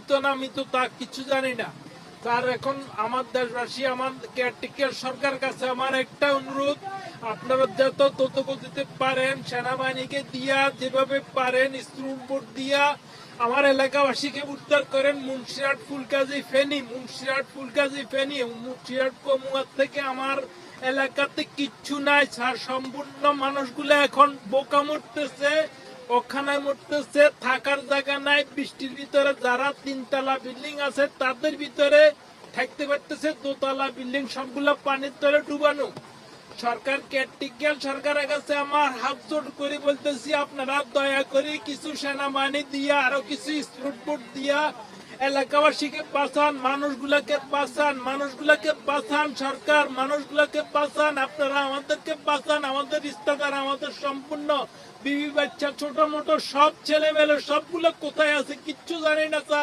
মৃত না মৃত তা কিছু জানি না। তার এখন আমার দেশবাসী, আমার কেয়ারটেকার সরকার কাছে আমার একটা অনুরোধ, আপনারা যত তথ্য দিতে পারেন সেনাবাহিনীকে দিয়া, যেভাবে পারেন স্ক্রুবোর্ড দিয়া আমার এলাকাবাসীকে উদ্ধার করেন। মুন্সিরহাট, ফুলকাজী, ফেনী, মুন্সিরহাট, ফুলকাজী, ফেনী, মুন্সিরহাট কমুয়ার থেকে আমার এলাকাতে কিচ্ছু নাই স্যার। সম্পূর্ণ মানুষগুলো এখন বোকা মরতেছে, ওখানে মরতেছে, থাকার জায়গা নাই। বৃষ্টির ভিতরে যারা 3 তলা বিল্ডিং আছে তাদের ভিতরে থাকতে পারতেছে, 2 তলা বিল্ডিং সবগুলো পানির তলে ডুবানো। সরকার, কেয়ারটেকার সরকারের কাছে আমার হাত জোড় করে বলতেছি, আপনারা দয়া করে কিছু সেনাবাহিনী দিয়া, আরো কিছু স্পিডবোট দিয়া এলাকাবাসীকে বাঁচান, মানুষগুলাকে বাঁচান, মানুষগুলাকে বাঁচান। সরকার, মানুষগুলাকে বাঁচান, আপনারা আমাদেরকে বাঁচান। আমাদের রিস্তাদার, আমাদের সম্পূর্ণ বিবি বাচ্চা, ছোট মোটো সব ছেলে মেলে সবগুলো কোথায় আছে কিচ্ছু জানি না স্যার।